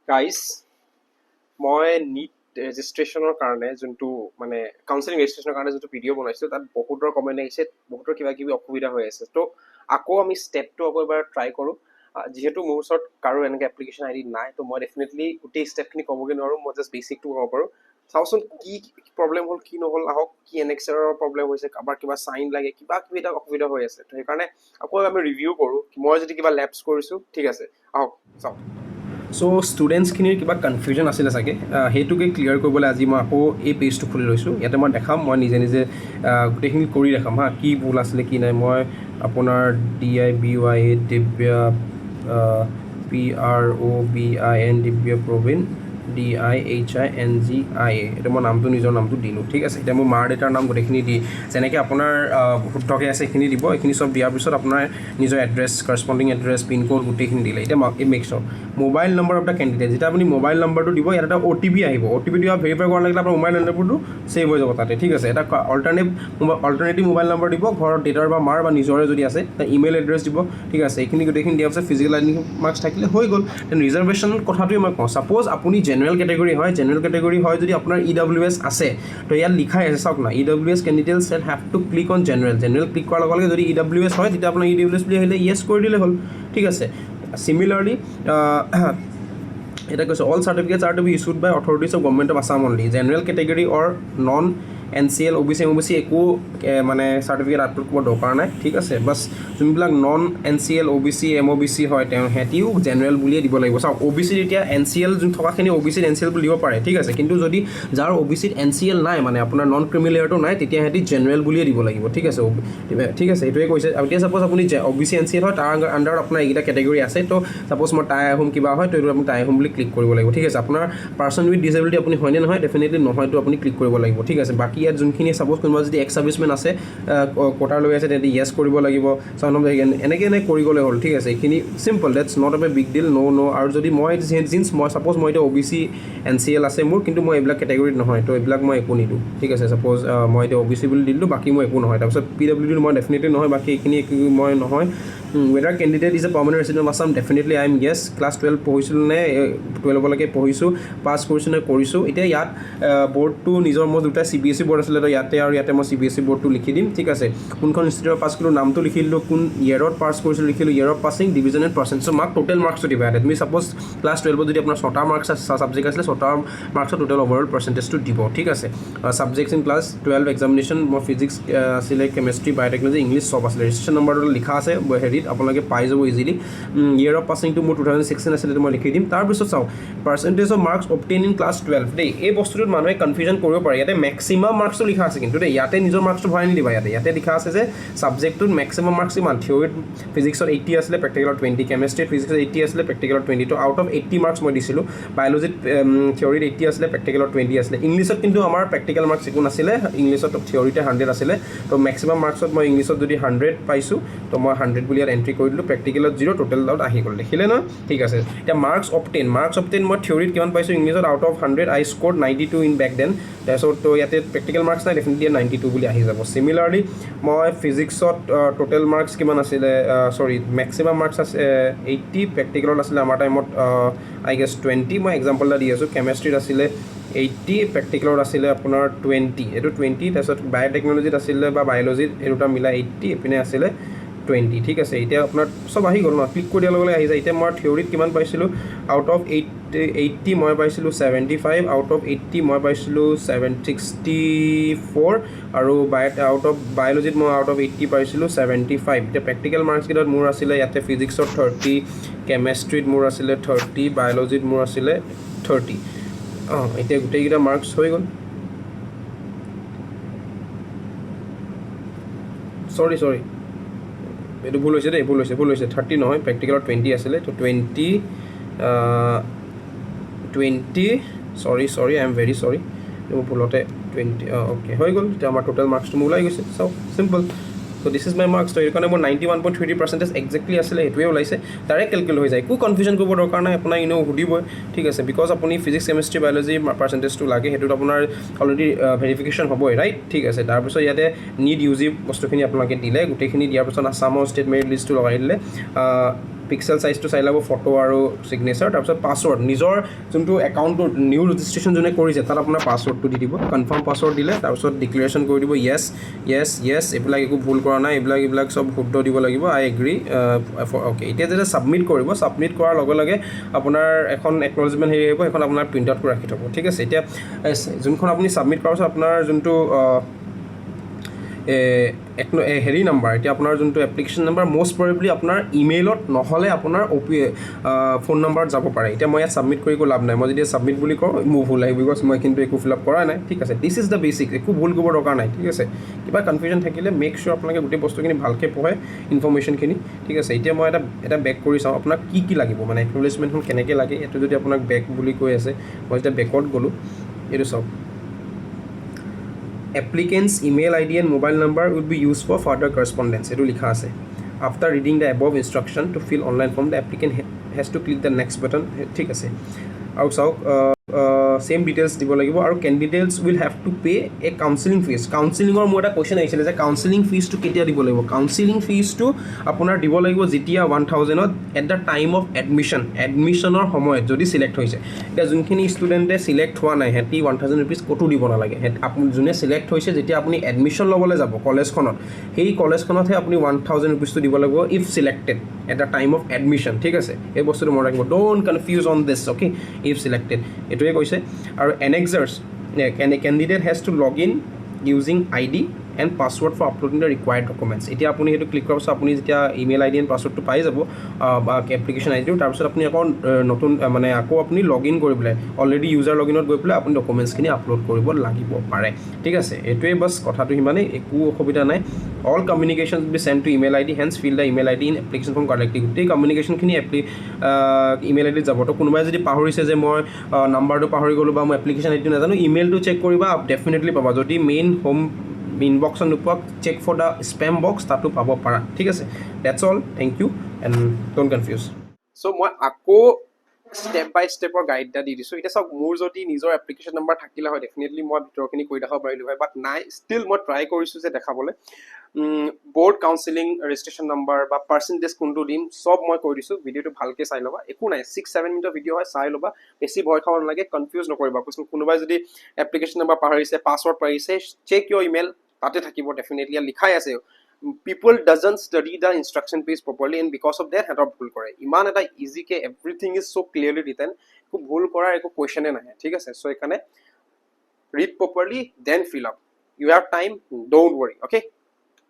Guys মই NEET ৰেজিষ্ট্ৰেশ্যনৰ কাৰণে যোনটো মানে কাউন্সেলিং ৰেজিষ্ট্ৰেশ্যনৰ কাৰণে যোনটো ভিডিঅ' বনাইছিলোঁ তাত বহুতৰ কমেণ্ট আহিছে, বহুতৰ কিবা কিবি অসুবিধা হৈ আছে। তো আকৌ আমি ষ্টেপটো আকৌ এবাৰ ট্ৰাই কৰোঁ। যিহেতু মোৰ ওচৰত কাৰো এনেকৈ এপ্লিকেশ্যন আইডি নাই, তো মই ডেফিনেটলি গোটেই ষ্টেপখিনি ক'বগৈ নোৱাৰোঁ। মই জাষ্ট বেচিকটো ক'ব পাৰোঁ। চাওঁচোন কি প্ৰব্লেম হ'ল, কি নহ'ল, আহক। কি এনেক্সাৰৰ প্ৰব্লেম হৈছে, কাৰোবাৰ কিবা চাইন লাগে, কিবা কিবি এটা অসুবিধা হৈ আছে। তো সেইকাৰণে আকৌ আমি ৰিভিউ কৰোঁ। মই যদি কিবা লেপছ কৰিছোঁ, ঠিক আছে, আহক চাওক। চ' ষ্টুডেণ্টছখিনিৰ কিবা কনফিউজন আছিলে চাগে, সেইটোকে ক্লিয়াৰ কৰিবলৈ আজি মই আকৌ এই পেজটো খুলি লৈছোঁ। ইয়াতে মই দেখাম, মই নিজে নিজে গোটেইখিনি কৰি দেখাম হা, কি ভুল আছিলে কি নাই। মই আপোনাৰ DIBY দিব্যা PROBIN দিব্যা প্ৰবীণ DIHINGIA, এতিয়া মই নামটো নিজৰ নামটো দিলোঁ, ঠিক আছে। এতিয়া মোৰ মাৰ দেউতাৰ নাম গোটেইখিনি দি যেনেকৈ আপোনাৰ শুদ্ধকৈ আছে সেইখিনি দিব। এইখিনি চব দিয়াৰ পিছত আপোনাৰ নিজৰ এড্ৰেছ, কৰস্পণ্ডিং এড্ৰেছ, পিনক'ড গোটেইখিনি দিলে। এতিয়া make sure mobile number of the candidate, যেতিয়া আপুনি মোবাইল নম্বৰটো দিব, ইয়াত এটা OTP আহিব। OTP দিয়া ভেৰিফাই কৰাৰ লাগিলে আপোনাৰ মোবাইল নম্বৰটো ছেভ হৈ যাব তাতে, ঠিক আছে। এটা অল্টাৰনেটিভ মোবাইল নম্বৰ দিব, ঘৰৰ দেউতাৰ বা মাৰ বা নিজৰে যদি আছে, এটা ইমেইল এড্ৰেছ দিব, ঠিক আছে। এইখিনি গোটেইখিনি দিয়াৰ পিছত ফিজিকেল আইডেণ্টি মাৰ্কছ থাকিলে হৈ গ'ল। দেন ৰিজাৰ্ভেশ্যন কথাটোৱে মই কওঁ, ছাপ'জ আপুনি জেনেৰেল কেটেগৰী হয়, যদি আপোনাৰ EWS আছে, তো ইয়াত লিখাই আছে চাওক না, EWS candidate shall have to click on general click কৰাৰ লগে লগে যদি EWS হয়, তেতিয়া আপোনাৰ EWS বুলি আহিলে য়েছ কৰি দিলে হ'ল, ঠিক আছে। Similarly, এটা কৈছে all certificates are to be issued by authorities of government of Assam only. General category or non NCL OBC একো মানে চাৰ্টিফিকেট আপলোড কৰিব দৰকাৰ নাই, ঠিক আছে। বাছ যোনবিলাক নন NCL OBC MOBC হয়, তেওঁ সিহঁতিও জেনেৰেল বুলিয়ে দিব লাগিব। চাওক OBC এতিয়া NCL যোন থকাখিনি OBC NCL বুলি দিব পাৰে, ঠিক আছে। কিন্তু যদি যাৰ OBC NCL নাই, মানে আপোনাৰ নন ক্ৰিমিলেয়াৰটো নাই, তেতিয়া সিহঁতি জেনেৰেল বুলিয়ে দিব লাগিব, ঠিক আছে। ঠিক আছে, সেইটোৱে কৈছে। এতিয়া ছাপ'জ আপুনি OBC NCL হয়, তাৰ আণ্ডাৰত আপোনাৰ এইকেইটা কেটেগৰী আছে, তো ছাপ'জ মই টাই আহোম কিবা হয়, তো এইটো আপুনি টাই আহোম বুলি ক্লিক কৰিব লাগিব, ঠিক আছে। আপোনাৰ পাৰ্চন উইথ ডিছেবিলিটি আপুনি হয়নে নহয়, ডেফিনেটলি নহয়তো আপুনি ক্লিক কৰিব লাগিব, ঠিক আছে। বাকী ইয়াত যোনখিনি ছাপ'জ কোনোবা যদি এক্স ছাৰ্ভিচমেন আছে, কোটাৰ লৈ আছে, তেন্তে য়েছ কৰিব লাগিব। এনেকৈ কৰি গ'লে হ'ল, ঠিক আছে। এইখিনি simple, that's not a big deal, no'. আৰু যদি মই ছাপ'জ মই এতিয়া OBC NCL আছে মোৰ, কিন্তু মই এইবিলাক কেটেগৰীত নহয়, তো এইবিলাক মই একো নিদিওঁ, ঠিক আছে। ছাপ'জ মই এতিয়া OBC বুলি দিলোঁ, বাকী মই একো নহয়। তাৰপিছত PWD মই ডেফিনেটলি নহয়, বাকী এইখিনি একো মই নহয়। Weather candidate is a permanent resident of Assam, definitely I am Yes. Class 12 পঢ়িছিলোঁ নে, 12লৈকে পঢ়িছোঁ, পাছ কৰিছোঁ নে কৰিছোঁ। এতিয়া ইয়াত বৰ্ডটো নিজৰ, মোৰ দুটা CBSE বৰ্ড আছিলে, তো ইয়াতে আৰু ইয়াতে মই CBSE বৰ্ডটো লিখি দিম, ঠিক আছে। কোনখন ইনষ্টিটিউটত পাছ কৰিলোঁ, নামটো লিখি দিলোঁ, কোন ইয়েৰত পাছ কৰিছিলোঁ লিখিলোঁ, year of passing, division and percentage mark, total মাৰ্কছটো দিবা ইয়াতে। তুমি ছাপ'জ ক্লাছ 12ত যদি আপোনাৰ 6টা মাৰ্কছ ছাবজেক্ট আছিলে, 6টা মাৰ্কছৰ টোটেল অভাৰঅল পাৰ্চেণ্টেজটো দিব, ঠিক আছে। ছাবজেক্টছ ইন ক্লাছ 12 এক্সামিনেশ্যন, মই ফিজিক্স আছিলে, কেমেষ্ট্ৰি, বায়'টেকনলজি, ইংলিছ চব আছিলে। ৰেজিষ্ট্ৰেশ্যন নম্বৰটো লিখা আছে হেৰিত, আপোনালোকে পাই যাব ইজিলি। ইয়েৰ অফ পাছিংটো মোৰ 2016 আছিলে, মই লিখি দিম। তাৰপিছত চাওক percentage of marks obtain in class 12 দেই। এই বস্তুটোত মানুহে কনফিউজন কৰিব পাৰে। ইয়াতে মেক্সিমাম মাৰ্কছটো লিখা আছে, কিন্তু দেই ইয়াতে নিজৰ মাৰ্কছটো ভৰাই নিদিবা। ইয়াতে লিখা আছে যে ছাবজেক্টটোত মেক্সিমাম মাৰ্কছ ইমান। থিয়ৰীত ফিজিক্সত 80 আছিলে, প্ৰেক্টিকেলত 20, কেমেষ্ট্ৰিত ফিজিক্সত 80 আছিলে, প্ৰেক্টিকেলত 20, তো আউট অফ 80 মাৰ্কছ মই দিছিলোঁ। বায়'লজিত থিয়ৰীত 80 আছিলে, প্ৰেক্টিকেলত 20 আছিলে। ইংলিছত কিন্তু আমাৰ প্ৰেক্টিকেল মাৰ্কছ একো নাছিলে, ইংলিছত থিয়ৰীতে 100 আছিলে। তো মেক্সিমাম মাৰ্কছত মই ইংলিছত যদি 100 পাইছোঁ, তো মই 100 বুলি ইয়াত এণ্ট্ৰি কৰি দিলোঁ। প্ৰেক্টিকেলত 0, টোটেল আউট আহি গ'ল, দেখিলে নহয়, ঠিক আছে। এতিয়া মাৰ্কছ অবটেইন মই থিয়ৰীত কিমান পাইছোঁ, ইংলিছত out of 100 I scored 92 in back then. তাৰপিছত তো ইয়াতে প্ৰেক্টিকেল মাৰ্কছ নাই, ডেফিনেটলি 92 বুলি আহি যাব। চিমিলাৰলি মই ফিজিক্সত টোটেল মাৰ্কছ কিমান আছিলে, মেক্সিমাম মাৰ্কছ আছে 80, প্ৰেক্টিকেলত আছিলে আমাৰ টাইমত আই গেছ 20, মই এক্সাম্পল এটা দি আছোঁ। কেমেষ্ট্ৰিত আছিলে 80, প্ৰেক্টিকেলত আছিলে আপোনাৰ 20, এইটো 20। তাৰপিছত বায়'টেকনলজিত আছিলে বা বায়'লজিত এই দুটা মিলাই 80, এইপিনে আছিলে 20, ঠিক আছে। এতিয়া আপোনাৰ চব আহি গ'ল ন, ক্লিক কৰি দিয়াৰ লগে লগে আহি যায়। এতিয়া মই থিয়ৰীত কিমান পাইছিলোঁ, আউট অফ 80 মই পাইছিলোঁ 75, আউট অফ 80 মই পাইছিলোঁ 64, আৰু আউট অফ বায়'লজিত মই আউট অফ 80 পাইছিলোঁ 75। এতিয়া প্ৰেক্টিকেল মাৰ্কছকেইটাত মোৰ আছিলে ইয়াতে ফিজিক্সত 30, কেমেষ্ট্ৰিত মোৰ আছিলে 30, বায়'লজিত মোৰ আছিলে 30। এতিয়া গোটেইকেইটা মাৰ্কছ হৈ গ'ল। চৰি এইটো ভুল হৈছে দেই, ভুল হৈছে 30 নহয়, প্ৰেক্টিকেলত 20 আছিলে, তো 20 চৰি আই এম ভেৰি চৰি, মোৰ ভুলতে 20 অ'কে হৈ গ'ল। এতিয়া আমাৰ টোটেল মাৰ্কছটো মোৰ ওলাই গৈছে, চাওক চিম্পল। তো দিছ ইজ মাই মাৰ্কছ। তো এইকাৰণে মোৰ 91.33% এক্সেক্টলি আছিলে, সেইটোৱে ওলাইছে, ডাইৰেক্ট কেলকুলেট হৈ যায়, একো কনফিউজন কৰিব দৰকাৰ নাই। আপোনাৰ সুধিবই, ঠিক আছে, বিকজ আপুনি ফিজিক্স, কেমেষ্ট্ৰি, বায়'লজি পাৰ্চেণ্টেজটো লাগে, সেইটোত আপোনাৰ অলৰেডি ভেৰিফিকেশ্যন হ'বই, ৰাইট, ঠিক আছে। তাৰপিছত ইয়াতে NEET UG বস্তুখিনি আপোনালোকে দিলে, গোটেইখিনি দিয়াৰ পিছত আছামৰ ষ্টেট মেৰিট লিষ্টটো লগাই দিলে। পিক্সেল চাইজটো চাই ল'ব, ফটো আৰু ছিগনেচাৰ, তাৰপিছত পাছৱৰ্ড, নিজৰ যোনটো একাউণ্টটো নিউ ৰেজিষ্ট্ৰেশ্যন যোনে কৰিছে তাত আপোনাৰ পাছৱৰ্ডটো দি দিব, কনফাৰ্ম পাছৱৰ্ড দিলে তাৰপিছত ডিক্লেৰেশ্যন কৰি দিব য়েছ য়েছ য়েছ, এইবিলাক একো ভুল কৰা নাই, এইবিলাক চব শুদ্ধ দিব লাগিব, আই এগ্ৰী অ'কে। এতিয়া যেতিয়া ছাবমিট কৰিব, ছাবমিট কৰাৰ লগে লগে আপোনাৰ এখন একনলেজমেণ্ট হেৰি আহিব, সেইখন আপোনাৰ প্ৰিণ্ট আউট কৰি ৰাখি থ'ব, ঠিক আছে। এতিয়া যোনখন আপুনি ছাবমিট কৰাৰ পাছত আপোনাৰ যোনটো হেৰি নাম্বাৰ, এতিয়া আপোনাৰ যোনটো এপ্লিকেশ্যন নাম্বাৰ মষ্ট প্ৰবেবলি আপোনাৰ ইমেইলত নহ'লে আপোনাৰ ফোন নাম্বাৰত যাব পাৰে। এতিয়া মই ইয়াত ছাবমিট কৰি একো লাভ নাই, মই যদি ছাবমিট বুলি কওঁ মোৰ ভুল আহিব, বিকজ মই কিন্তু একো ফিল আপ কৰা নাই, ঠিক আছে। দিছ ইজ দ্য বেচিক, একো ভুল কৰিব দৰকাৰ নাই, ঠিক আছে। কিবা কনফিউজন থাকিলে মেক শ্বিয়ৰ আপোনালোকে গোটেই বস্তুখিনি ভালকৈ পঢ়ে, ইনফৰ্মেশ্যনখিনি, ঠিক আছে। এতিয়া মই এটা বেক কৰি চাওঁ আপোনাক কি লাগিব, মানে একনলেজমেণ্টখন কেনেকৈ লাগে, এইটো যদি আপোনাক বেক বুলি কৈ আছে, মই যেতিয়া বেকত গ'লোঁ, এইটো চাওক, applicant's email ID and mobile number would be used for further correspondence. এইটো লিখা আছে। After reading the above instruction to fill online form, the applicant has to click the next button, ঠিক আছে। আৰু চাওক সেম ডিটেইলছ দিব লাগিব, আৰু candidates will have to pay a counselling fees. কাউন্সেলিঙৰ মোৰ এটা কুৱেশ্যন আহিছিলে যে কাউন্সেলিং ফিজটো কেতিয়া দিব লাগিব। কাউন্সেলিং ফিজটো আপোনাৰ দিব লাগিব যেতিয়া 1000ত এট দ্য টাইম অফ এডমিশ্যনৰ সময়ত যদি চিলেক্ট হৈছে। এতিয়া যোনখিনি ষ্টুডেণ্টে চিলেক্ট হোৱা নাই সিহঁতি 1000 ৰুপিজ ক'তো দিব নালাগে। আপুনি যোনে চিলেক্ট হৈছে যেতিয়া আপুনি এডমিশ্যন ল'বলৈ যাব কলেজখনত, সেই কলেজখনতহে আপুনি 1000 ৰুপিজটো দিব লাগিব if selected at the time of admission, ঠিক আছে। এই বস্তুটো মনত ৰাখিব, don't confuse on this, okay. If selected এইটোৱে কৈছে। আৰু annexures, candidate has to log in using ID and password for uploading the required documents. এতিয়া আপুনি সেইটো ক্লিক কৰাৰ পাছত আপুনি যেতিয়া ইমেইল ID এণ্ড পাছৱৰ্ডটো পাই যাব বা এপ্লিকেশ্যন ID টো, তাৰপিছত আপুনি আকৌ নতুন মানে আকৌ আপুনি লগ ইন কৰি পেলাই অলৰেডি ইউজাৰ লগ ইনত গৈ পেলাই আপুনি ডকুমেণ্টছখিনি আপলোড কৰিব লাগিব পাৰে, ঠিক আছে। এইটোৱে বাছ কথাটো সিমানেই, একো অসুবিধা নাই। All communication be sent to email ID, hence fill the email ID in application form correctly. গোটেই কমিউনিকেশ্যনখিনি ইমেইল IDত যাব। তো কোনোবাই যদি পাহৰিছে যে মই নাম্বাৰটো পাহৰি গ'লোঁ বা মই এপ্লিকেশ্যন ID নাজানো, ইমেইলটো চেক কৰিবা, ডেফিনেটলি পাবা। যদি মেইন হোম ইনবক্সত নোপোৱা, check for the spam box, তাতো পাব পাৰা, ঠিক আছে। That's all, thank you and don't confuse. So' মই আকৌ ষ্টেপ বাই ষ্টেপৰ গাইড এটা দি দিছোঁ। এতিয়া চাওক, মোৰ যদি নিজৰ এপ্লিকেশ্যন নাম্বাৰ থাকিলে হয় ডেফিনেটলি মই ভিতৰখিনি কৰি দেখাব পাৰিলোঁ হয়, বাট নাই। ষ্টিল মই ট্ৰাই কৰিছোঁ যে দেখাবলৈ। বৰ্ড কাউন্সেলিং ৰেজিষ্ট্ৰেশ্যন নাম্বাৰ বা পাৰ্চেণ্টেজ কোনটো দিম চব মই কৈ দিছোঁ। ভিডিঅ'টো ভালকৈ চাই ল'বা, একো নাই, 6-7 মিনিটৰ ভিডিঅ' হয়, চাই ল'বা, বেছি ভয় খাব নালাগে, কনফিউজ নকৰিবা। কোনোবাই যদি এপ্লিকেশ্যন নাম্বাৰ পাহৰিছে, পাছৱৰ্ড পাৰিছে, চেক ইয়ৰ ইমেইল, তাতে থাকিব ডেফিনেটলি, লিখাই আছে। People doesn't study the instruction page properly and because of that সিহঁতৰ ভুল কৰে। ইমান এটা ইজিকৈ everything is so' clearly written, একো ভুল কৰাৰ একো কুৱেশ্যনে নাহে, ঠিক আছে। চ' সেইকাৰণে read properly, then fill up, you have time, don't worry, okay.